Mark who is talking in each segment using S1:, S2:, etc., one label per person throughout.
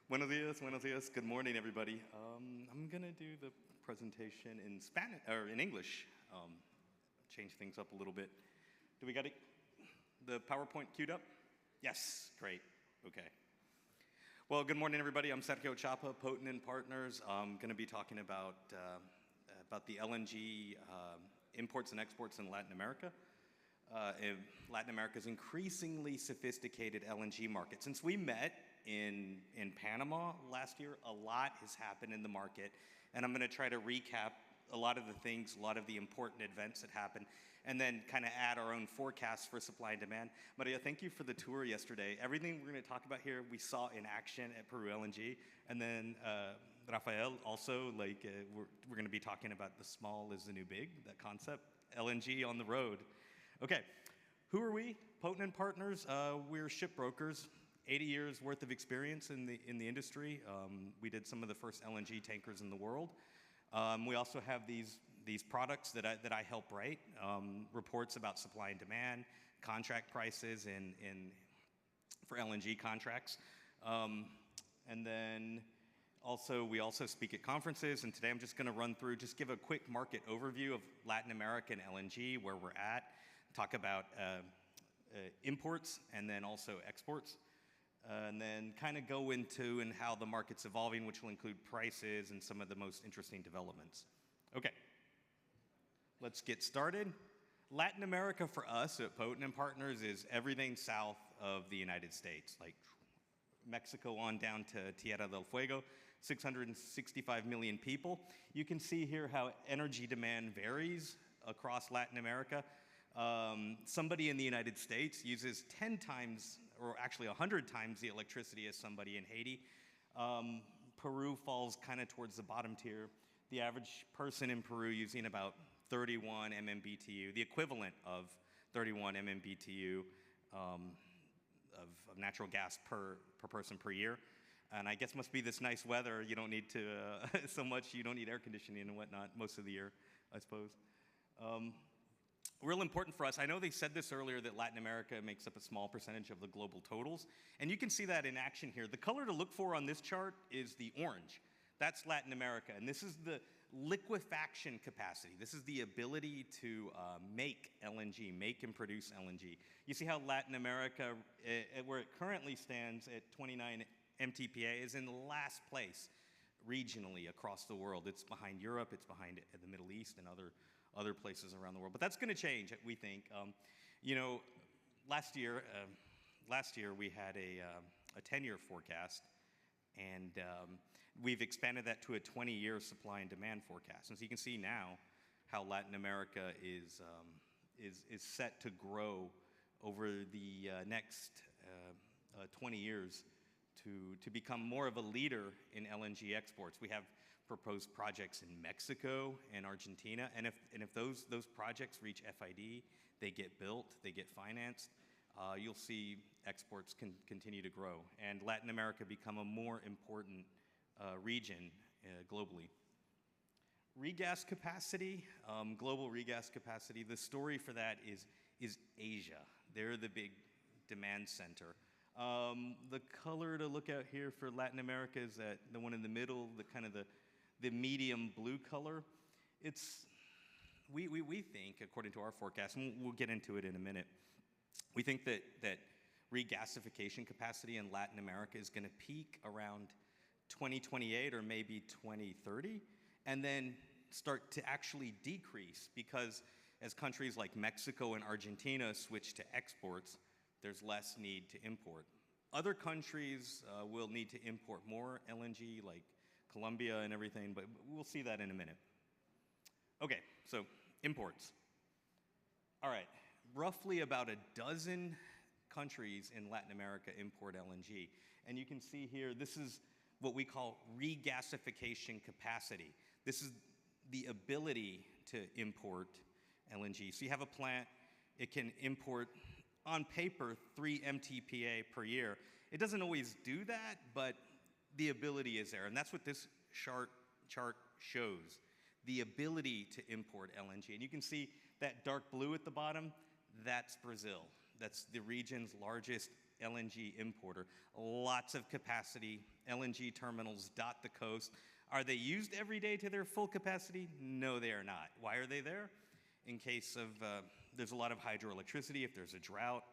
S1: Buenos dias. Good morning, everybody. I'm gonna do the presentation in Spanish or in English. Change things up a little bit. Do we got the PowerPoint queued up? Yes, great. Okay. Well, good morning, everybody. I'm Sergio Chapa, Poten&Partners. I'm gonna be talking about the LNG imports and exports in Latin America. Latin America's increasingly sophisticated LNG market. Since we met in Panama last year, a lot has happened in the market, and I'm going to try to recap a lot of the things, a lot of the important events that happened, and then kind of add our own forecasts for supply and demand. Maria, thank you for the tour yesterday. Everything we're going to talk about here, we saw in action at Peru LNG, and then Rafael also, we're going to be talking about the small is the new big, that concept, LNG on the road. Okay, who are we? Poten&Partners, we're shipbrokers. 80 years worth of experience in the industry. We did some of the first LNG tankers in the world. We also have these products that I help write, reports about supply and demand, contract prices for LNG contracts. And then we also speak at conferences, and today I'm just gonna run through, just give a quick market overview of Latin American LNG, where we're at, talk about imports and then also exports. And then kind of go into how the market's evolving, which will include prices and some of the most interesting developments. Okay, let's get started. Latin America for us at Poten&Partners is everything south of the United States, like Mexico on down to Tierra del Fuego, 665 million people. You can see here how energy demand varies across Latin America. Somebody in the United States uses 10 times, or actually 100 times the electricity as somebody in Haiti. Peru falls kind of towards the bottom tier. The average person in Peru using about 31 MMBTU, the equivalent of 31 MMBTU of natural gas per person per year. And I guess must be this nice weather. You don't need to so much. You don't need air conditioning and whatnot most of the year, I suppose. Real important for us, I know they said this earlier, that Latin America makes up a small percentage of the global totals, and you can see that in action here. The color to look for on this chart is the orange. That's Latin America, and this is the liquefaction capacity. This is the ability to make LNG, make and produce LNG. You see how Latin America, where it currently stands at 29 MTPA, is in last place regionally across the world. It's behind Europe, it's behind the Middle East and other places around the world. But that's going to change, we think. Last year we had a 10-year forecast, and we've expanded that to a 20-year supply and demand forecast. And so you can see now how Latin America is set to grow over the next 20 years to become more of a leader in LNG exports. We have proposed projects in Mexico and Argentina, and if those projects reach FID, they get built, they get financed, you'll see exports continue to grow, and Latin America become a more important region globally. Regas capacity, global regas capacity. The story for that is Asia. They're the big demand center. The color to look at here for Latin America is that the one in the middle, the medium blue color. We think, according to our forecast, and we'll get into it in a minute, we think that regasification capacity in Latin America is going to peak around 2028 or maybe 2030, and then start to actually decrease, because as countries like Mexico and Argentina switch to exports, there's less need to import. Other countries will need to import more LNG, like Colombia and everything, but we'll see that in a minute. Okay, so imports. All right, roughly about a dozen countries in Latin America import LNG. And you can see here, this is what we call regasification capacity. This is the ability to import LNG. So you have a plant, it can import, on paper, 3 MTPA per year. It doesn't always do that, but the ability is there, and that's what this chart shows, the ability to import LNG. And you can see that dark blue at the bottom, that's Brazil. That's the region's largest LNG importer. Lots of capacity. LNG terminals dot the coast. Are they used every day to their full capacity? No, they are not. Why are they there? In case of, there's a lot of hydroelectricity. If there's a drought,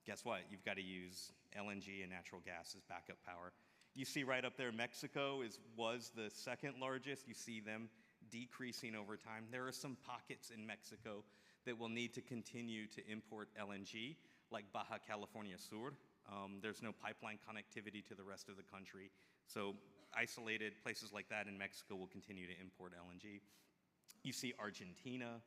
S1: guess what? You've got to use LNG and natural gas as backup power. You see right up there, Mexico was the second largest. You see them decreasing over time. There are some pockets in Mexico that will need to continue to import LNG, like Baja California Sur. There's no pipeline connectivity to the rest of the country. So isolated places like that in Mexico will continue to import LNG. You see Argentina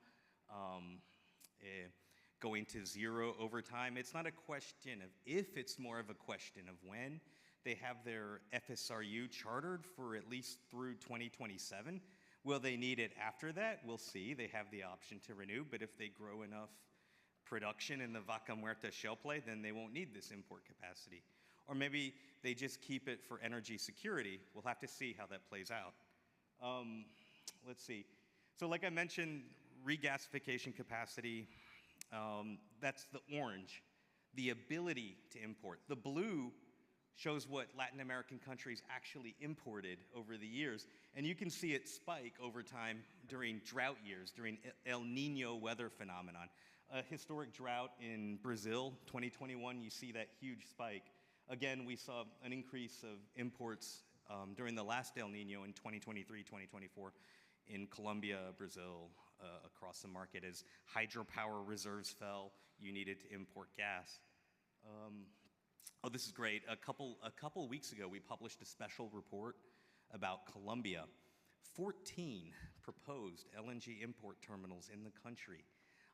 S1: going to zero over time. It's not a question of if, it's more of a question of when. They have their FSRU chartered for at least through 2027. Will they need it after that? We'll see. They have the option to renew, but if they grow enough production in the Vaca Muerta shale play, then they won't need this import capacity. Or maybe they just keep it for energy security. We'll have to see how that plays out. Let's see. So like I mentioned, regasification capacity, that's the orange. The ability to import. The blue shows what Latin American countries actually imported over the years. And you can see it spike over time during drought years, during El Nino weather phenomenon. A historic drought in Brazil, 2021, you see that huge spike. Again, we saw an increase of imports during the last El Nino in 2023, 2024 in Colombia, Brazil, across the market. As hydropower reserves fell, you needed to import gas. Oh, this is great. A couple weeks ago, we published a special report about Colombia. 14 proposed LNG import terminals in the country,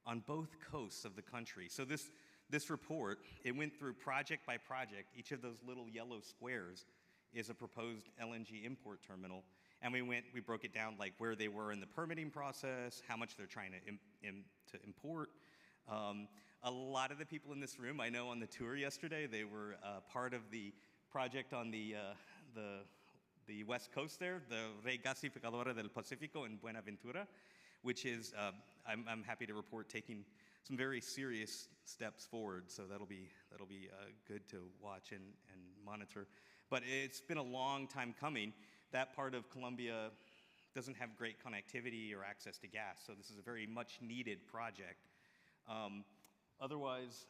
S1: on both coasts of the country. So this report, it went through project by project. Each of those little yellow squares is a proposed LNG import terminal. And we broke it down like where they were in the permitting process, how much they're trying to import. A lot of the people in this room, I know on the tour yesterday, they were part of the project on the west coast there, the Regasificadora del Pacífico in Buenaventura, which is, I'm happy to report, taking some very serious steps forward. So that'll be good to watch and monitor. But it's been a long time coming. That part of Colombia doesn't have great connectivity or access to gas, so this is a very much needed project. Otherwise,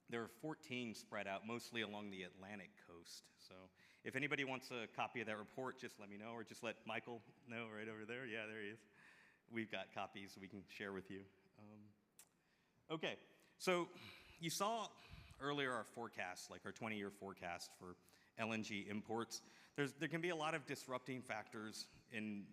S1: there are 14 spread out, mostly along the Atlantic coast. So if anybody wants a copy of that report, just let me know, or just let Michael know right over there. Yeah, there he is. We've got copies we can share with you. Okay, so you saw earlier our forecast, like our 20-year forecast for LNG imports. There can be a lot of disrupting factors in.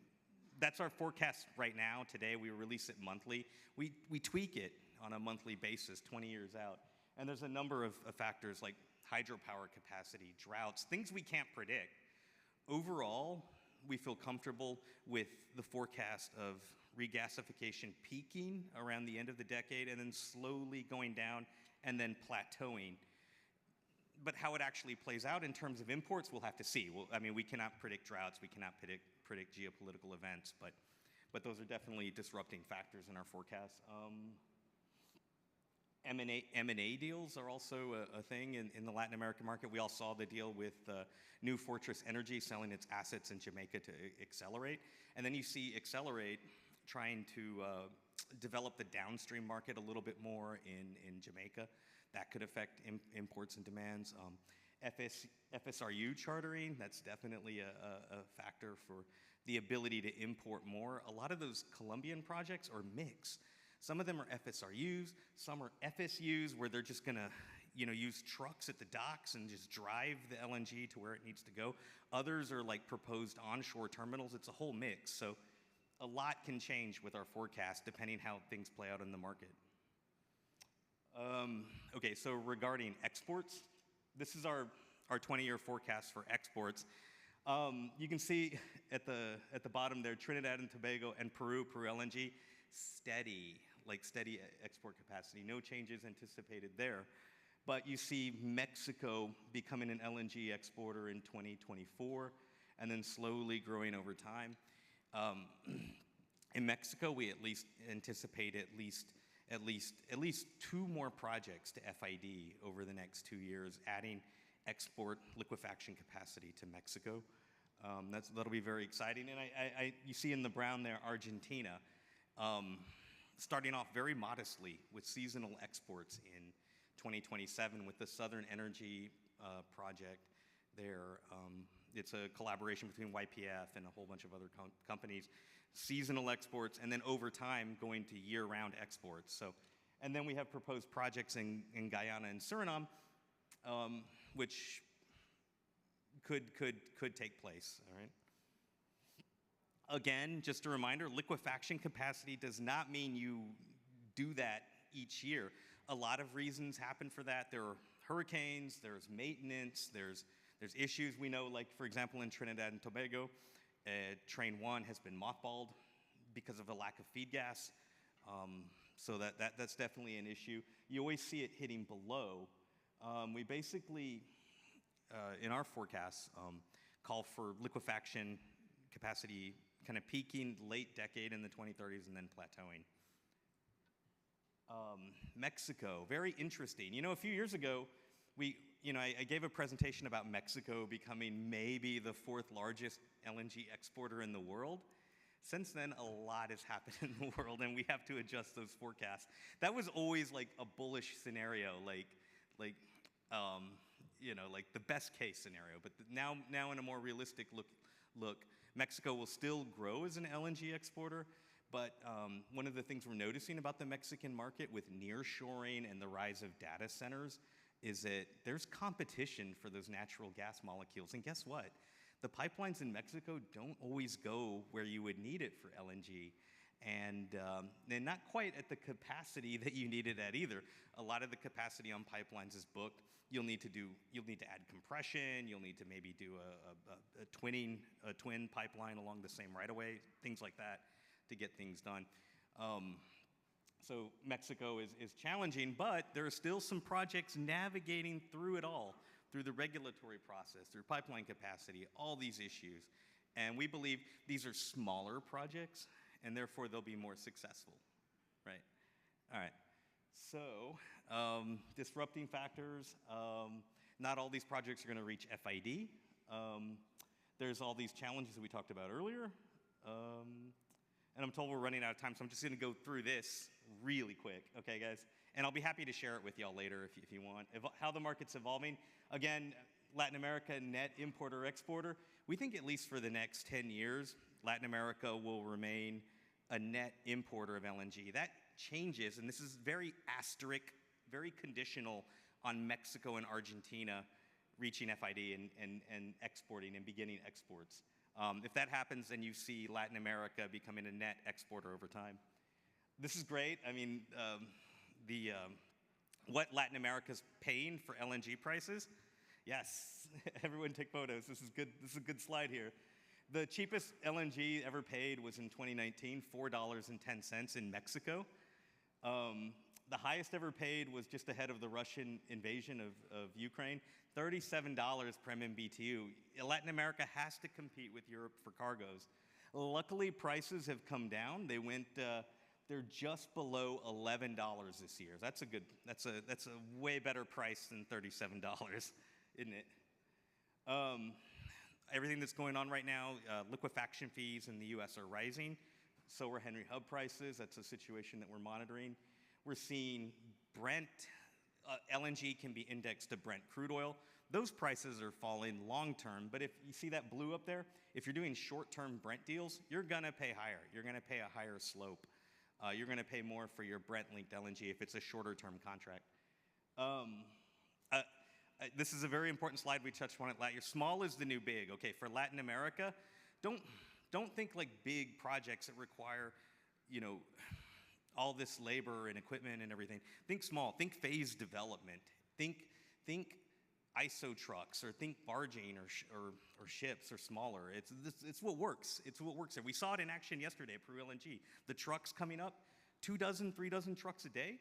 S1: That's our forecast right now, today. We release it monthly. We tweak it on a monthly basis, 20 years out. And there's a number of factors like hydropower capacity, droughts, things we can't predict. Overall, we feel comfortable with the forecast of regasification peaking around the end of the decade and then slowly going down and then plateauing. But how it actually plays out in terms of imports, we'll have to see. I mean, we cannot predict droughts, we cannot predict geopolitical events, but those are definitely disrupting factors in our forecast. M&A deals are also a thing in the Latin American market. We all saw the deal with New Fortress Energy selling its assets in Jamaica to Accelerate. And then you see Accelerate trying to develop the downstream market a little bit more in Jamaica. That could affect imports and demands. FSRU chartering, that's definitely a factor for the ability to import more. A lot of those Colombian projects are mixed. Some of them are FSRUs, some are FSUs where they're just gonna use trucks at the docks and just drive the LNG to where it needs to go. Others are like proposed onshore terminals. It's a whole mix. So a lot can change with our forecast depending how things play out in the market. Okay, so regarding exports, this is our 20-year forecast for exports. You can see at the bottom there, Trinidad and Tobago and Peru LNG, steady export capacity. No changes anticipated there. But you see Mexico becoming an LNG exporter in 2024 and then slowly growing over time. In Mexico, we at least anticipate at least at least 2 more projects to FID over the next 2 years, adding export liquefaction capacity to Mexico. That'll be very exciting. And you see in the brown there, Argentina, starting off very modestly with seasonal exports in 2027 with the Southern Energy project there. It's a collaboration between YPF and a whole bunch of other companies. Seasonal exports, and then over time going to year-round exports. So, and then we have proposed projects in Guyana and Suriname, which could take place, all right? Again, just a reminder, liquefaction capacity does not mean you do that each year. A lot of reasons happen for that. There are hurricanes, there's maintenance, there's issues we know, like for example in Trinidad and Tobago, Train 1 has been mothballed because of a lack of feed gas. So that's definitely an issue. You always see it hitting below. We basically, in our forecasts, call for liquefaction capacity kind of peaking late decade in the 2030s and then plateauing. Mexico, very interesting. You know, a few years ago, I gave a presentation about Mexico becoming maybe the 4th largest LNG exporter in the world. Since then, a lot has happened in the world, and we have to adjust those forecasts. That was always like a bullish scenario, like the best case scenario. But now in a more realistic look, Mexico will still grow as an LNG exporter. But one of the things we're noticing about the Mexican market with nearshoring and the rise of data centers is that there's competition for those natural gas molecules. And guess what? The pipelines in Mexico don't always go where you would need it for LNG. And they're not quite at the capacity that you need it at either. A lot of the capacity on pipelines is booked. You'll need to add compression. You'll need to maybe do a twin pipeline along the same right-of-way, things like that to get things done. So Mexico is challenging, but there are still some projects navigating through it all, through the regulatory process, through pipeline capacity, all these issues. And we believe these are smaller projects, and therefore they'll be more successful, right? All right, so disrupting factors. Not all these projects are gonna reach FID. There's all these challenges that we talked about earlier. And I'm told we're running out of time, so I'm just gonna go through this really quick, okay, guys? And I'll be happy to share it with y'all later if you want. How the market's evolving. Again, Latin America, net importer-exporter. We think at least for the next 10 years, Latin America will remain a net importer of LNG. That changes, and this is very asterisk, very conditional on Mexico and Argentina reaching FID and exporting and beginning exports. If that happens, then you see Latin America becoming a net exporter over time. This is great. I mean, what Latin America's paying for LNG prices. Yes, everyone take photos. This is good. This is a good slide here. The cheapest LNG ever paid was in 2019, $4.10 in Mexico. The highest ever paid was just ahead of the Russian invasion of Ukraine, $37 per MMBTU. Latin America has to compete with Europe for cargoes. Luckily, prices have come down. They went, they're just below $11 this year. That's a way better price than $37, isn't it? Everything that's going on right now, liquefaction fees in the US are rising. So are Henry Hub prices. That's a situation that we're monitoring. We're seeing Brent, LNG can be indexed to Brent crude oil. Those prices are falling long term, but if you see that blue up there, if you're doing short-term Brent deals, you're gonna pay higher. You're gonna pay a higher slope. You're gonna pay more for your Brent-linked LNG if it's a shorter-term contract. This is a very important slide. We touched on it last year. Small is the new big. Okay, for Latin America, don't think like big projects that require, all this labor and equipment and everything. Think small. Think phase development. Think ISO trucks, or think barging or ships or smaller. It's what works. It's what works there. We saw it in action yesterday at Peru LNG. The trucks coming up, 2 dozen, 3 dozen trucks a day.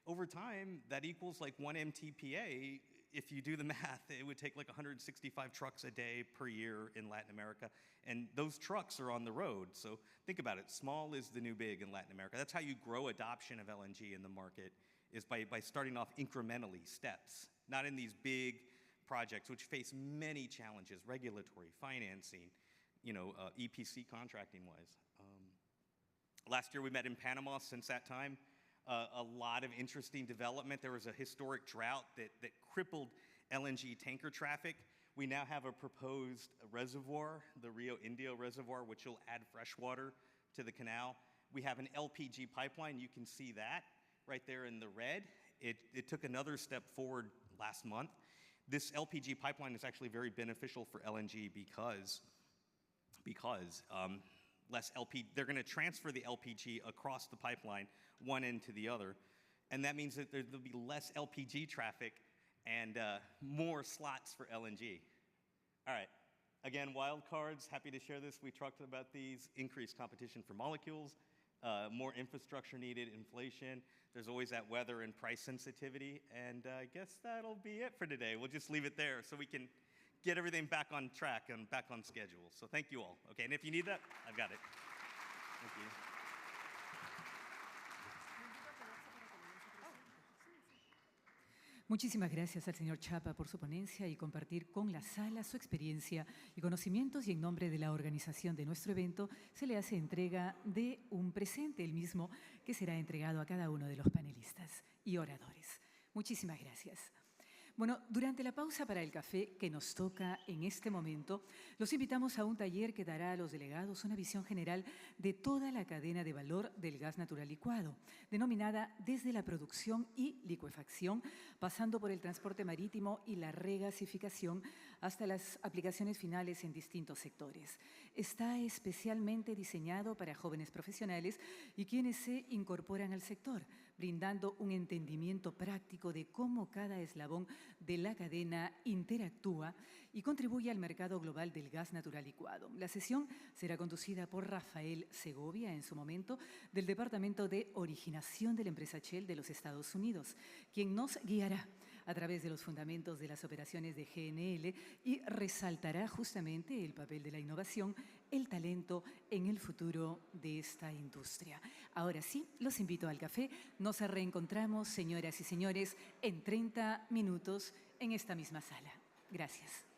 S1: Over time, that equals like 1 MTPA if you do the math, it would take like 165 trucks a day per year in Latin America. And those trucks are on the road. So think about it. Small is the new big in Latin America. That's how you grow adoption of LNG in the market, is by starting off incrementally, steps, not in these big projects which face many challenges, regulatory, financing, EPC contracting-wise. Last year we met in Panama. Since that time, a lot of interesting development. There was a historic drought that crippled LNG tanker traffic. We now have a proposed reservoir, the Rio Indio Reservoir, which will add fresh water to the canal. We have an LPG pipeline. You can see that right there in the red. It took another step forward last month. This LPG pipeline is actually very beneficial for LNG because they're going to transfer the LPG across the pipeline, one end to the other. And that means that there'll be less LPG traffic and more slots for LNG. All right. Again, wild cards, happy to share this. We talked about these: increased competition for molecules, more infrastructure needed, inflation. There's always that weather and price sensitivity. And I guess that'll be it for today. We'll just leave it there so we can get everything back on track and back on schedule. So thank you all. Okay, and if you need that, I've got it. Thank you.
S2: Muchísimas gracias al señor Chapa por su ponencia y compartir con la sala su experiencia y conocimientos, y en nombre de la organización de nuestro evento se le hace entrega de un presente, el mismo que será entregado a cada uno de los panelistas y oradores. Muchísimas gracias. Bueno, durante la pausa para el café que nos toca en este momento, los invitamos a un taller que dará a los delegados una visión general de toda la cadena de valor del gas natural licuado, denominada desde la producción y licuefacción, pasando por el transporte marítimo y la regasificación, hasta las aplicaciones finales en distintos sectores. Está especialmente diseñado para jóvenes profesionales y quienes se incorporan al sector, brindando un entendimiento práctico de cómo cada eslabón de la cadena interactúa y contribuye al mercado global del gas natural licuado. La sesión será conducida por Rafael Segovia, en su momento, del Departamento de Originación de la empresa Shell de los Estados Unidos, quien nos guiará a través de los fundamentos de las operaciones de GNL y resaltará justamente el papel de la innovación, el talento en el futuro de esta industria. Ahora sí, los invito al café. Nos reencontramos, señoras y señores, en 30 minutos en esta misma sala. Gracias.